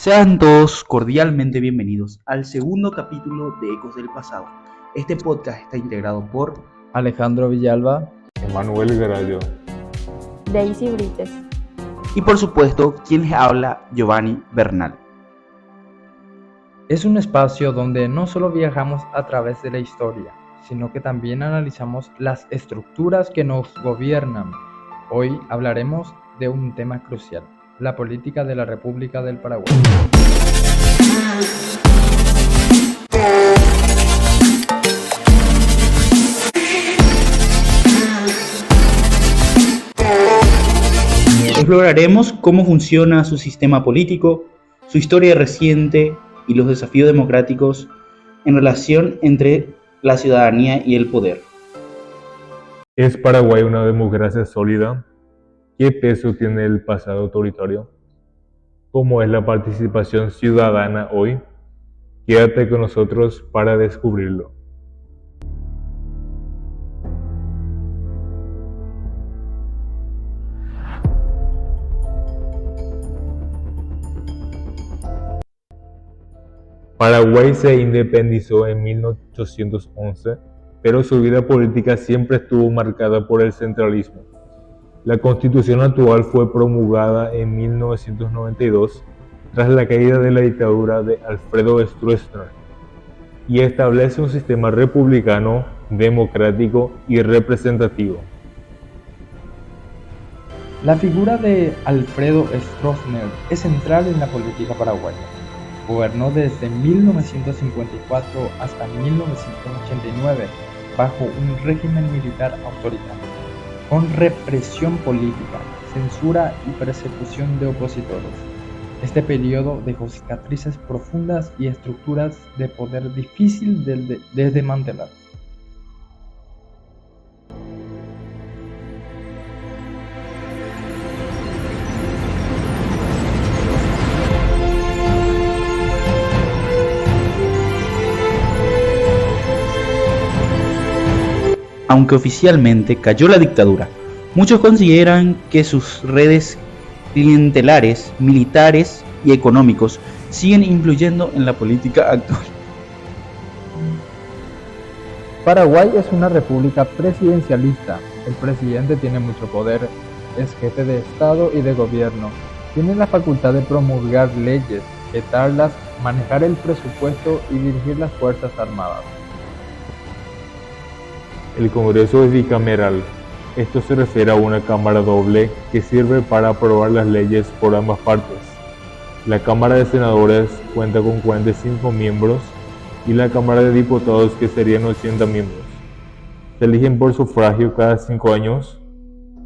Sean todos cordialmente bienvenidos al segundo capítulo de Ecos del Pasado. Este podcast está integrado por Alejandro Villalba, Manuel Garallo, Daisy Brites y por supuesto quien les habla, Giovanni Bernal. Es un espacio donde no solo viajamos a través de la historia, sino que también analizamos las estructuras que nos gobiernan. Hoy hablaremos de un tema crucial: la política de la República del Paraguay. Exploraremos cómo funciona su sistema político, su historia reciente y los desafíos democráticos en relación entre la ciudadanía y el poder. ¿Es Paraguay una democracia sólida? ¿Qué peso tiene el pasado autoritario? ¿Cómo es la participación ciudadana hoy? Quédate con nosotros para descubrirlo. Paraguay se independizó en 1811, pero su vida política siempre estuvo marcada por el centralismo. La Constitución actual fue promulgada en 1992 tras la caída de la dictadura de Alfredo Stroessner y establece un sistema republicano, democrático y representativo. La figura de Alfredo Stroessner es central en la política paraguaya. Gobernó desde 1954 hasta 1989 bajo un régimen militar autoritario, con represión política, censura y persecución de opositores. Este periodo dejó cicatrices profundas y estructuras de poder difícil de desmantelar. Aunque oficialmente cayó la dictadura, muchos consideran que sus redes clientelares, militares y económicos siguen influyendo en la política actual. Paraguay es una república presidencialista. El presidente tiene mucho poder, es jefe de Estado y de gobierno. Tiene la facultad de promulgar leyes, vetarlas, manejar el presupuesto y dirigir las Fuerzas Armadas. El Congreso es bicameral. Esto se refiere a una cámara doble que sirve para aprobar las leyes por ambas partes. La Cámara de Senadores cuenta con 45 miembros y la Cámara de Diputados, que serían 80 miembros. Se eligen por sufragio cada 5 años.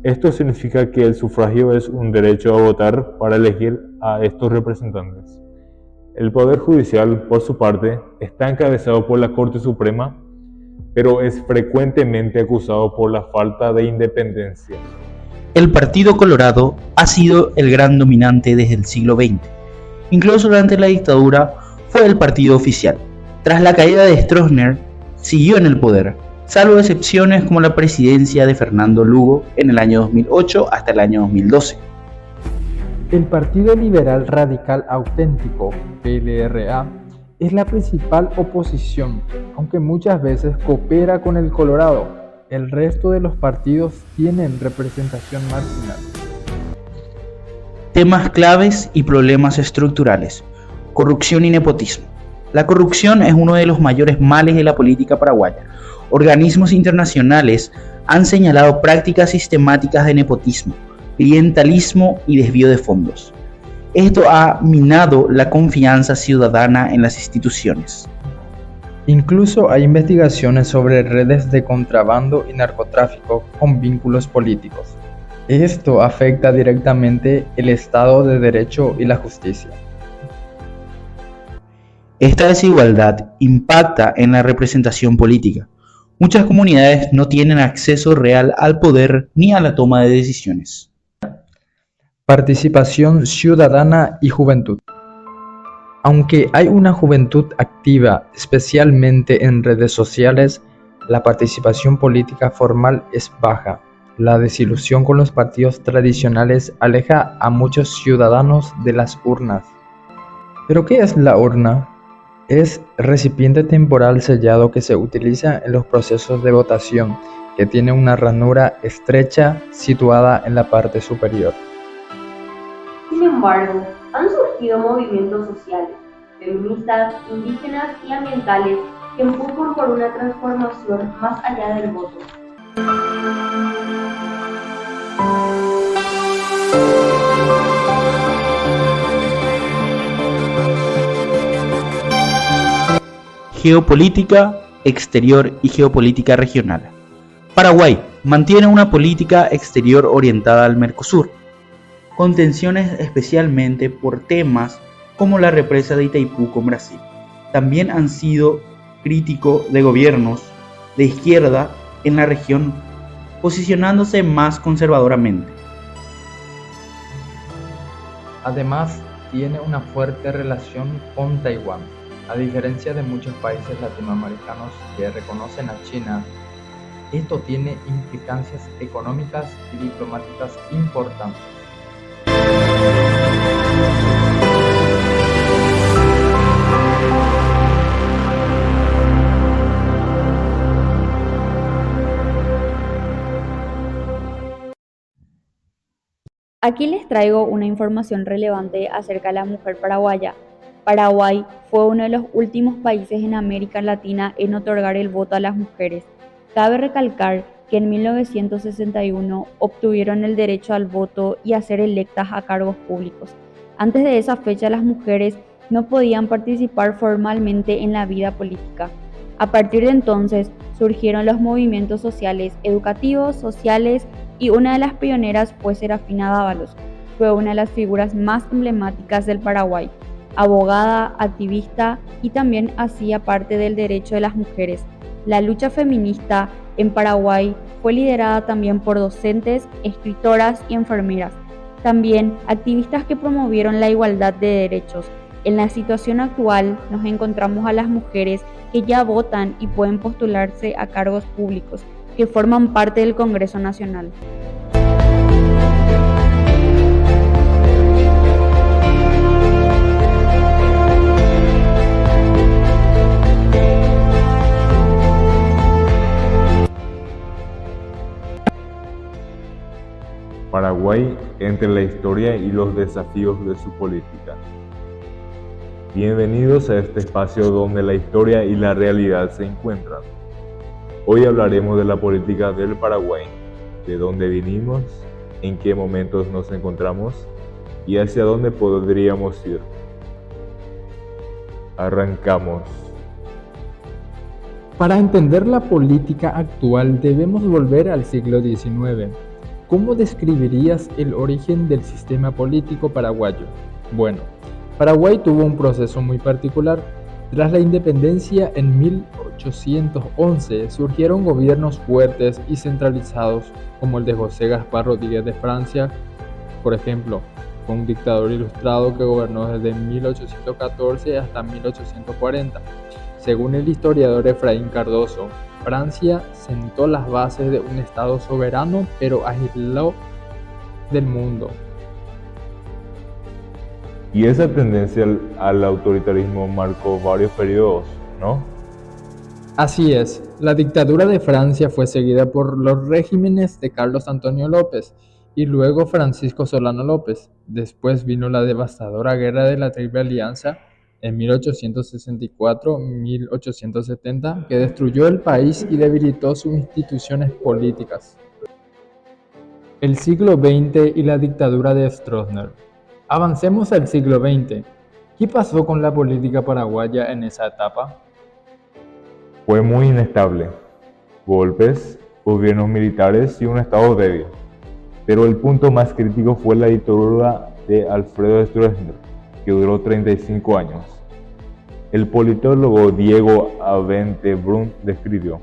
Esto significa que el sufragio es un derecho a votar para elegir a estos representantes. El Poder Judicial, por su parte, está encabezado por la Corte Suprema, pero es frecuentemente acusado por la falta de independencia. El Partido Colorado ha sido el gran dominante desde el siglo XX. Incluso durante la dictadura fue el partido oficial. Tras la caída de Stroessner, siguió en el poder, salvo excepciones como la presidencia de Fernando Lugo en el año 2008 hasta el año 2012. El Partido Liberal Radical Auténtico, PLRA, es la principal oposición, aunque muchas veces coopera con el Colorado. El resto de los partidos tienen representación marginal. Temas claves y problemas estructurales: corrupción y nepotismo. La corrupción es uno de los mayores males de la política paraguaya. Organismos internacionales han señalado prácticas sistemáticas de nepotismo, clientelismo y desvío de fondos. Esto ha minado la confianza ciudadana en las instituciones. Incluso hay investigaciones sobre redes de contrabando y narcotráfico con vínculos políticos. Esto afecta directamente el Estado de Derecho y la justicia. Esta desigualdad impacta en la representación política. Muchas comunidades no tienen acceso real al poder ni a la toma de decisiones. Participación ciudadana y juventud. Aunque hay una juventud activa, especialmente en redes sociales, la participación política formal es baja. La desilusión con los partidos tradicionales aleja a muchos ciudadanos de las urnas. ¿Pero qué es la urna? Es recipiente temporal sellado que se utiliza en los procesos de votación, que tiene una ranura estrecha situada en la parte superior. Sin embargo, han surgido movimientos sociales, feministas, indígenas y ambientales que empujan por una transformación más allá del voto. Geopolítica exterior y geopolítica regional. Paraguay mantiene una política exterior orientada al Mercosur, con tensiones especialmente por temas como la represa de Itaipú con Brasil. También han sido crítico de gobiernos de izquierda en la región, posicionándose más conservadoramente. Además, tiene una fuerte relación con Taiwán. A diferencia de muchos países latinoamericanos que reconocen a China, esto tiene implicancias económicas y diplomáticas importantes. Aquí les traigo una información relevante acerca de la mujer paraguaya. Paraguay fue uno de los últimos países en América Latina en otorgar el voto a las mujeres. Cabe recalcar que en 1961 obtuvieron el derecho al voto y a ser electas a cargos públicos. Antes de esa fecha, las mujeres no podían participar formalmente en la vida política. A partir de entonces surgieron los movimientos sociales, educativos, sociales, y una de las pioneras fue Serafina Dávalos. Fue una de las figuras más emblemáticas del Paraguay, abogada, activista y también hacía parte del derecho de las mujeres. La lucha feminista en Paraguay fue liderada también por docentes, escritoras y enfermeras. También activistas que promovieron la igualdad de derechos. En la situación actual nos encontramos a las mujeres que ya votan y pueden postularse a cargos públicos, que forman parte del Congreso Nacional. Paraguay entre la historia y los desafíos de su política. Bienvenidos a este espacio donde la historia y la realidad se encuentran. Hoy hablaremos de la política del Paraguay, de dónde vinimos, en qué momentos nos encontramos y hacia dónde podríamos ir. Arrancamos. Para entender la política actual debemos volver al siglo XIX. ¿Cómo describirías el origen del sistema político paraguayo? Bueno, Paraguay tuvo un proceso muy particular. Tras la independencia en 1811 surgieron gobiernos fuertes y centralizados como el de José Gaspar Rodríguez de Francia, por ejemplo. Fue un dictador ilustrado que gobernó desde 1814 hasta 1840. Según el historiador Efraín Cardoso, Francia sentó las bases de un Estado soberano pero aislado del mundo. Y esa tendencia al autoritarismo marcó varios periodos, ¿no? Así es, la dictadura de Francia fue seguida por los regímenes de Carlos Antonio López y luego Francisco Solano López. Después vino la devastadora Guerra de la Triple Alianza en 1864-1870, que destruyó el país y debilitó sus instituciones políticas. El siglo XX y la dictadura de Stroessner. Avancemos al siglo XX. ¿Qué pasó con la política paraguaya en esa etapa? Fue muy inestable. Golpes, gobiernos militares y un Estado débil. Pero el punto más crítico fue la dictadura de Alfredo Stroessner, que duró 35 años. El politólogo Diego Avente-Brun describió: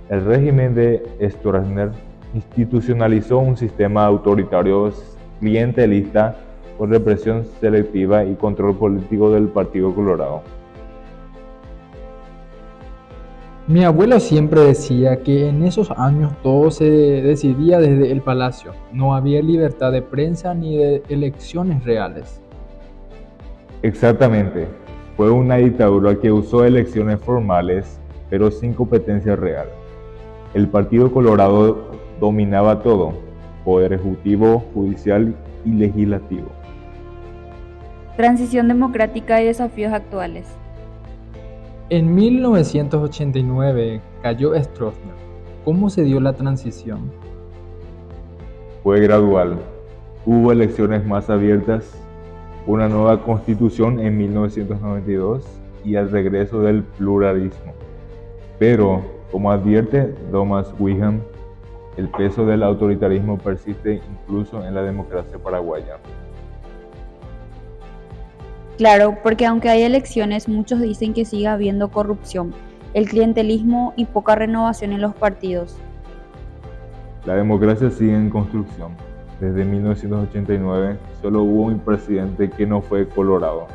el régimen de Stroessner institucionalizó un sistema autoritario clientelista con represión selectiva y control político del Partido Colorado. Mi abuelo siempre decía que en esos años todo se decidía desde el palacio. No había libertad de prensa ni de elecciones reales. Exactamente, fue una dictadura que usó elecciones formales, pero sin competencia real. El Partido Colorado dominaba todo, poder ejecutivo, judicial y legislativo. Transición democrática y desafíos actuales. En 1989 cayó Stroessner. ¿Cómo se dio la transición? Fue gradual. Hubo elecciones más abiertas, una nueva constitución en 1992 y el regreso del pluralismo. Pero, como advierte Thomas Wickham, el peso del autoritarismo persiste incluso en la democracia paraguaya. Claro, porque aunque hay elecciones, muchos dicen que sigue habiendo corrupción, el clientelismo y poca renovación en los partidos. La democracia sigue en construcción. Desde 1989 solo hubo un presidente que no fue colorado,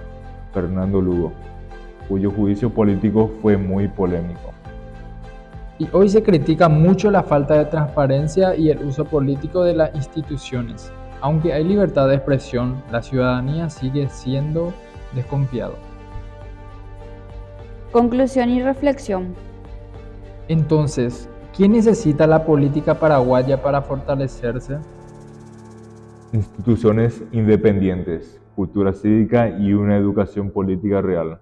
Fernando Lugo, cuyo juicio político fue muy polémico. Y hoy se critica mucho la falta de transparencia y el uso político de las instituciones. Aunque hay libertad de expresión, la ciudadanía sigue siendo desconfiada. Conclusión y reflexión. Entonces, ¿quién necesita la política paraguaya para fortalecerse? Instituciones independientes, cultura cívica y una educación política real.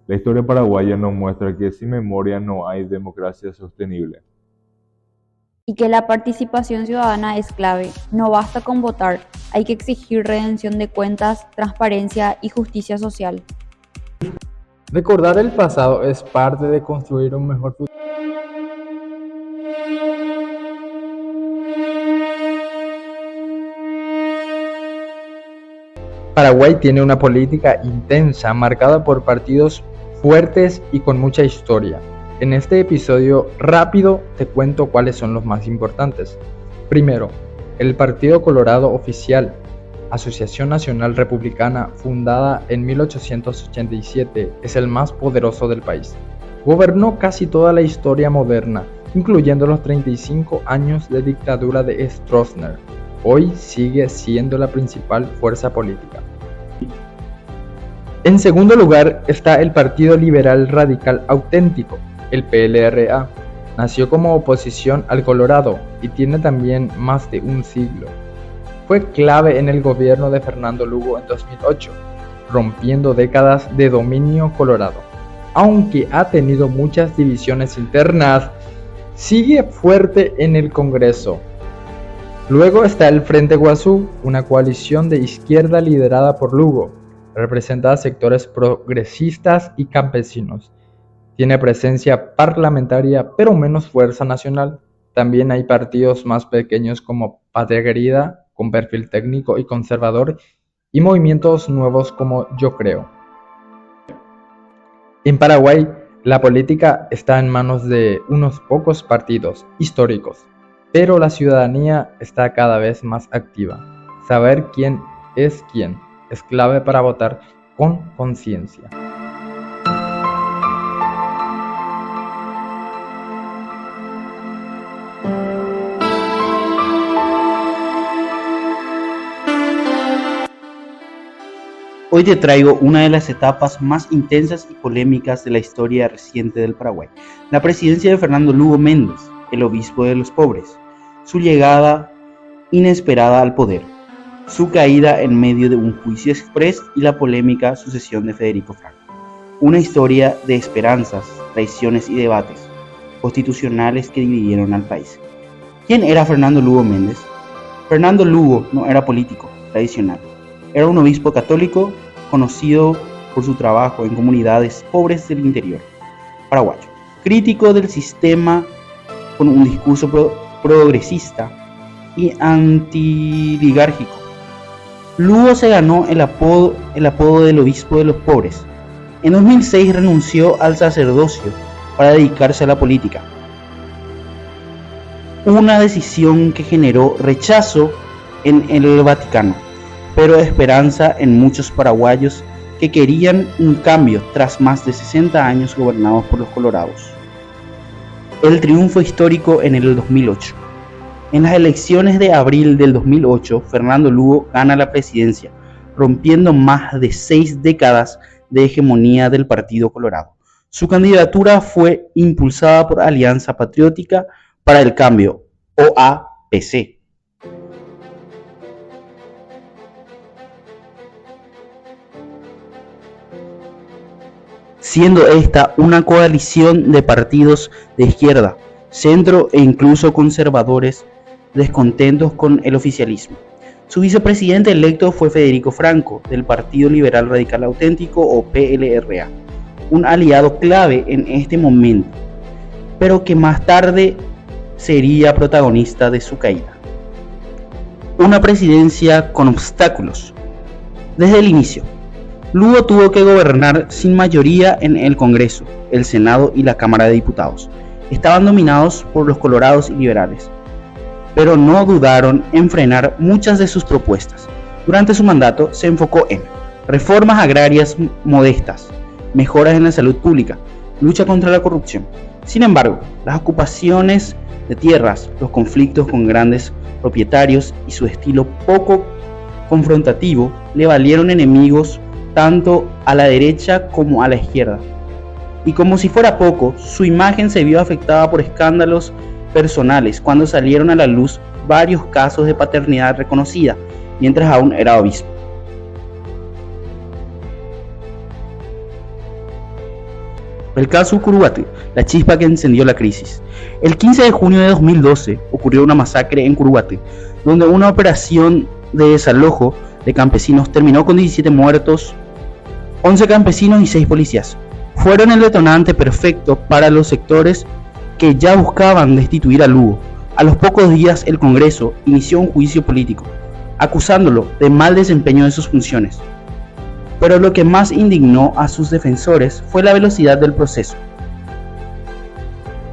La historia paraguaya nos muestra que sin memoria no hay democracia sostenible. Y que la participación ciudadana es clave. No basta con votar, hay que exigir rendición de cuentas, transparencia y justicia social. Recordar el pasado es parte de construir un mejor futuro. Paraguay tiene una política intensa, marcada por partidos fuertes y con mucha historia. En este episodio rápido te cuento cuáles son los más importantes. Primero, el Partido Colorado Oficial, Asociación Nacional Republicana, fundada en 1887, es el más poderoso del país. Gobernó casi toda la historia moderna, incluyendo los 35 años de dictadura de Stroessner. Hoy sigue siendo la principal fuerza política. En segundo lugar está el Partido Liberal Radical Auténtico, el PLRA. Nació como oposición al Colorado y tiene también más de un siglo. Fue clave en el gobierno de Fernando Lugo en 2008, rompiendo décadas de dominio colorado. Aunque ha tenido muchas divisiones internas, sigue fuerte en el Congreso. Luego está el Frente Guazú, una coalición de izquierda liderada por Lugo. Representa a sectores progresistas y campesinos. Tiene presencia parlamentaria pero menos fuerza nacional. También hay partidos más pequeños como Patria Querida, con perfil técnico y conservador, y movimientos nuevos como Yo Creo. En Paraguay, la política está en manos de unos pocos partidos históricos, pero la ciudadanía está cada vez más activa. Saber quién es clave para votar con conciencia. Hoy te traigo una de las etapas más intensas y polémicas de la historia reciente del Paraguay, la presidencia de Fernando Lugo Méndez, el obispo de los pobres, su llegada inesperada al poder, su caída en medio de un juicio exprés y la polémica sucesión de Federico Franco. Una historia de esperanzas, traiciones y debates constitucionales que dividieron al país. ¿Quién era Fernando Lugo Méndez? Fernando Lugo no era político tradicional. Era un obispo católico conocido por su trabajo en comunidades pobres del interior paraguayo. Crítico del sistema con un discurso progresista y antiligárquico. Lugo se ganó el apodo del obispo de los pobres. En 2006 renunció al sacerdocio para dedicarse a la política. Una decisión que generó rechazo en el Vaticano, pero esperanza en muchos paraguayos que querían un cambio tras más de 60 años gobernados por los colorados. El triunfo histórico en el 2008. En las elecciones de abril del 2008, Fernando Lugo gana la presidencia, rompiendo más de 6 décadas de hegemonía del Partido Colorado. Su candidatura fue impulsada por Alianza Patriótica para el Cambio, OAPC. Siendo esta una coalición de partidos de izquierda, centro e incluso conservadores descontentos con el oficialismo. Su vicepresidente electo fue Federico Franco, del Partido Liberal Radical Auténtico o PLRA, un aliado clave en este momento, pero que más tarde sería protagonista de su caída. Una presidencia con obstáculos. Desde el inicio, Lugo tuvo que gobernar sin mayoría en el Congreso, el Senado y la Cámara de Diputados. Estaban dominados por los colorados y liberales, pero no dudaron en frenar muchas de sus propuestas. Durante su mandato se enfocó en reformas agrarias modestas, mejoras en la salud pública, lucha contra la corrupción. Sin embargo, las ocupaciones de tierras, los conflictos con grandes propietarios y su estilo poco confrontativo le valieron enemigos tanto a la derecha como a la izquierda. Y como si fuera poco, su imagen se vio afectada por escándalos personales cuando salieron a la luz varios casos de paternidad reconocida, mientras aún era obispo. El caso Curuguaty, la chispa que encendió la crisis. El 15 de junio de 2012 ocurrió una masacre en Curuguaty, donde una operación de desalojo de campesinos terminó con 17 muertos, 11 campesinos y 6 policías. Fueron el detonante perfecto para los sectores que ya buscaban destituir a Lugo. A los pocos días el Congreso inició un juicio político, acusándolo de mal desempeño de sus funciones. Pero lo que más indignó a sus defensores fue la velocidad del proceso.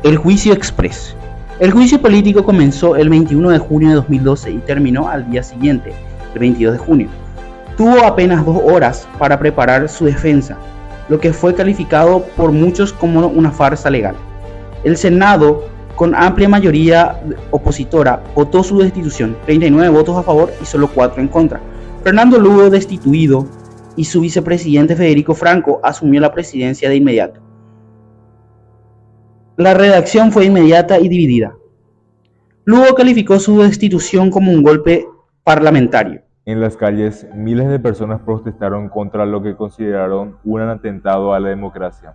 El juicio express. El juicio político comenzó el 21 de junio de 2012 y terminó al día siguiente, el 22 de junio. Tuvo apenas 2 horas para preparar su defensa, lo que fue calificado por muchos como una farsa legal. El Senado, con amplia mayoría opositora, votó su destitución, 39 votos a favor y solo 4 en contra. Fernando Lugo, destituido, y su vicepresidente Federico Franco asumió la presidencia de inmediato. La redacción fue inmediata y dividida. Lugo calificó su destitución como un golpe parlamentario. En las calles, miles de personas protestaron contra lo que consideraron un atentado a la democracia.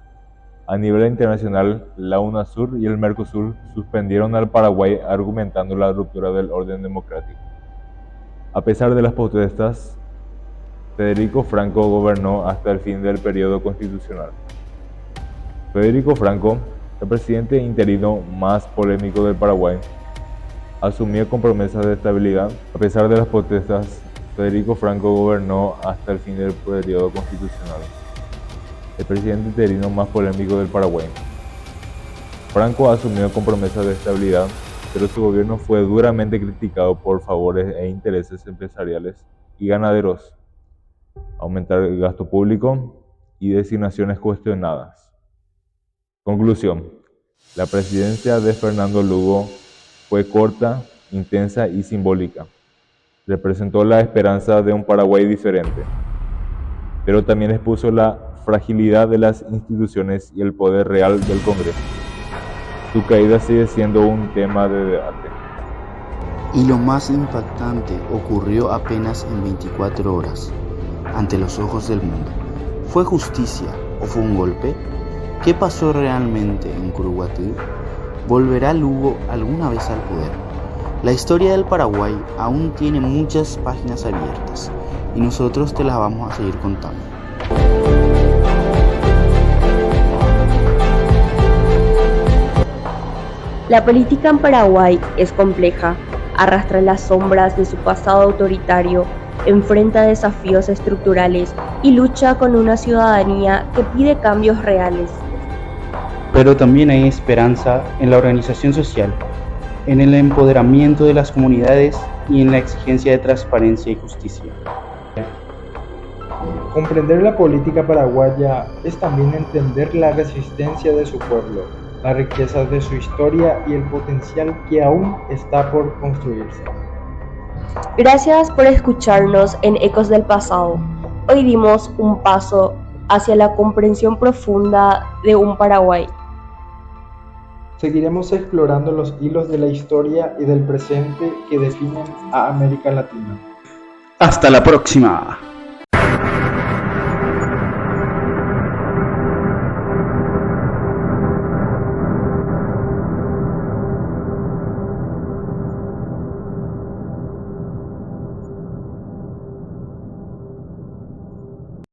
A nivel internacional, la UNASUR y el Mercosur suspendieron al Paraguay argumentando la ruptura del orden democrático. A pesar de las protestas, Federico Franco gobernó hasta el fin del periodo constitucional. Federico Franco, el presidente interino más polémico del Paraguay, asumió con promesas de estabilidad. A pesar de las protestas, Federico Franco gobernó hasta el fin del periodo constitucional. El presidente interino más polémico del Paraguay. Franco asumió con promesas de estabilidad, pero su gobierno fue duramente criticado por favores e intereses empresariales y ganaderos, aumentar el gasto público y designaciones cuestionadas. Conclusión: la presidencia de Fernando Lugo fue corta, intensa y simbólica. Representó la esperanza de un Paraguay diferente, pero también expuso la fragilidad de las instituciones y el poder real del Congreso. Su caída sigue siendo un tema de debate. Y lo más impactante ocurrió apenas en 24 horas, ante los ojos del mundo. ¿Fue justicia o fue un golpe? ¿Qué pasó realmente en Curuguaty? ¿Volverá Lugo alguna vez al poder? La historia del Paraguay aún tiene muchas páginas abiertas y nosotros te las vamos a seguir contando. La política en Paraguay es compleja, arrastra las sombras de su pasado autoritario, enfrenta desafíos estructurales y lucha con una ciudadanía que pide cambios reales. Pero también hay esperanza en la organización social, en el empoderamiento de las comunidades y en la exigencia de transparencia y justicia. Comprender la política paraguaya es también entender la resistencia de su pueblo, la riqueza de su historia y el potencial que aún está por construirse. Gracias por escucharnos en Ecos del Pasado. Hoy dimos un paso hacia la comprensión profunda de un Paraguay. Seguiremos explorando los hilos de la historia y del presente que definen a América Latina. Hasta la próxima.